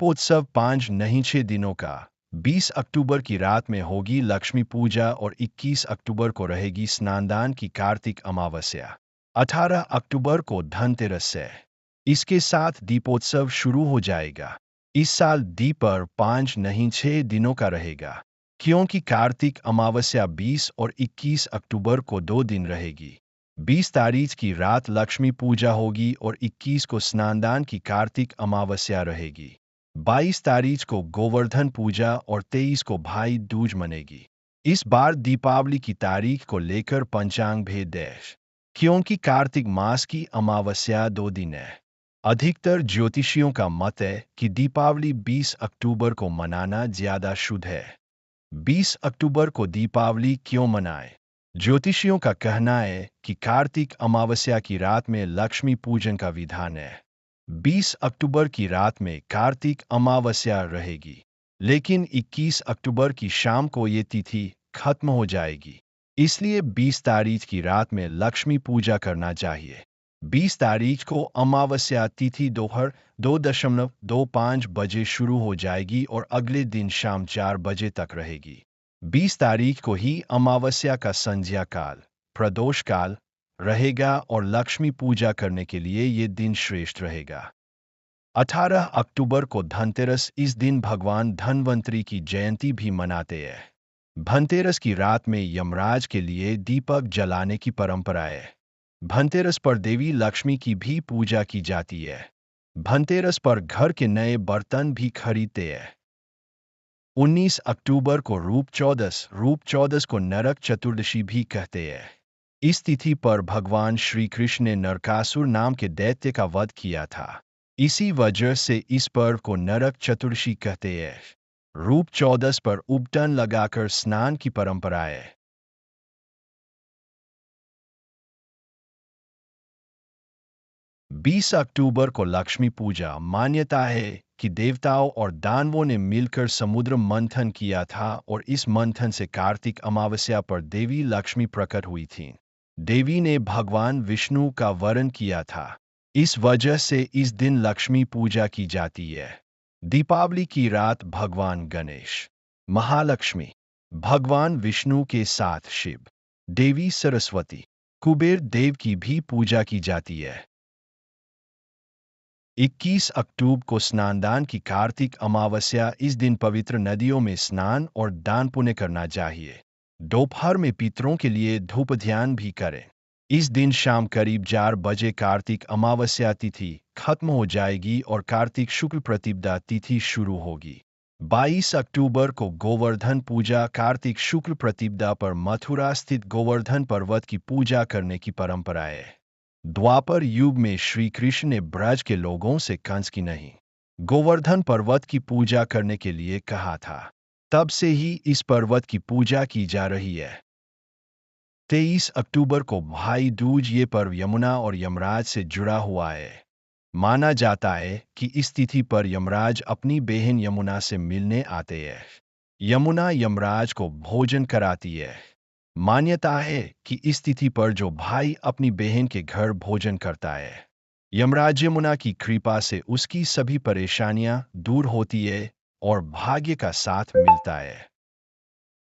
दीपोत्सव 5 नहीं 6 दिनों का 20 अक्टूबर की रात में होगी लक्ष्मी पूजा और 21 अक्टूबर को रहेगी स्नानदान की कार्तिक अमावस्या। 18 अक्टूबर को धनतेरस है। इसके साथ दीपोत्सव शुरू हो जाएगा। इस साल दीपर्व 5 नहीं 6 दिनों का रहेगा, क्योंकि कार्तिक अमावस्या 20 और 21 अक्टूबर को 2 दिन रहेगी। 20 तारीख की रात लक्ष्मी पूजा होगी और 21 को स्नानदान की कार्तिक अमावस्या रहेगी। 22 तारीख को गोवर्धन पूजा और 23 को भाई दूज मनेगी। इस बार दीपावली की तारीख को लेकर पंचांग भेद है, क्योंकि कार्तिक मास की अमावस्या 2 दिन है। अधिकतर ज्योतिषियों का मत है कि दीपावली 20 अक्टूबर को मनाना ज्यादा शुभ है। 20 अक्टूबर को दीपावली क्यों मनाएं? ज्योतिषियों का कहना है कि कार्तिक अमावस्या की रात में लक्ष्मी पूजन का विधान है। 20 अक्टूबर की रात में कार्तिक अमावस्या रहेगी, लेकिन 21 अक्टूबर की शाम को ये तिथि खत्म हो जाएगी। इसलिए 20 तारीख की रात में लक्ष्मी पूजा करना चाहिए। 20 तारीख को अमावस्या तिथि दोपहर 2:25 बजे शुरू हो जाएगी और अगले दिन शाम 4 बजे तक रहेगी। 20 तारीख को ही अमावस्या का संध्या काल, प्रदोष काल रहेगा और लक्ष्मी पूजा करने के लिए ये दिन श्रेष्ठ रहेगा। 18 अक्टूबर को धनतेरस, इस दिन भगवान धन्वंतरी की जयंती भी मनाते हैं। धनतेरस की रात में यमराज के लिए दीपक जलाने की परंपरा है। धनतेरस पर देवी लक्ष्मी की भी पूजा की जाती है। धनतेरस पर घर के नए बर्तन भी खरीदते हैं। 19 अक्टूबर को रूप चौदस को नरक चतुर्दशी भी कहते हैं। इस तिथि पर भगवान श्री कृष्ण ने नरकासुर नाम के दैत्य का वध किया था। इसी वजह से इस पर्व को नरक चतुर्दशी कहते हैं। रूप चौदस पर उपटन लगाकर स्नान की परंपरा है। 20 अक्टूबर को लक्ष्मी पूजा। मान्यता है कि देवताओं और दानवों ने मिलकर समुद्र मंथन किया था और इस मंथन से कार्तिक अमावस्या पर देवी लक्ष्मी प्रकट हुई थीं। देवी ने भगवान विष्णु का वरण किया था। इस वजह से इस दिन लक्ष्मी पूजा की जाती है। दीपावली की रात भगवान गणेश, महालक्ष्मी, भगवान विष्णु के साथ शिव, देवी सरस्वती, कुबेर देव की भी पूजा की जाती है। 21 अक्टूबर को स्नानदान की कार्तिक अमावस्या। इस दिन पवित्र नदियों में स्नान और दान पुण्य करना चाहिए। दोपहर में पितरों के लिए धूप ध्यान भी करें। इस दिन शाम करीब 4 बजे कार्तिक अमावस्या तिथि खत्म हो जाएगी और कार्तिक शुक्ल प्रतिपदा तिथि शुरू होगी। 22 अक्टूबर को गोवर्धन पूजा। कार्तिक शुक्ल प्रतिपदा पर मथुरा स्थित गोवर्धन पर्वत की पूजा करने की परंपरा है। द्वापर युग में श्री कृष्ण ने ब्रज के लोगों से कंस की नहीं, गोवर्धन पर्वत की पूजा करने के लिए कहा था। तब से ही इस पर्वत की पूजा की जा रही है। 23 अक्टूबर को भाई दूज। ये पर्व यमुना और यमराज से जुड़ा हुआ है। माना जाता है कि इस तिथि पर यमराज अपनी बहन यमुना से मिलने आते हैं। यमुना यमराज को भोजन कराती है। मान्यता है कि इस तिथि पर जो भाई अपनी बहन के घर भोजन करता है, यमराज यमुना की कृपा से उसकी सभी परेशानियां दूर होती है और भाग्य का साथ मिलता है।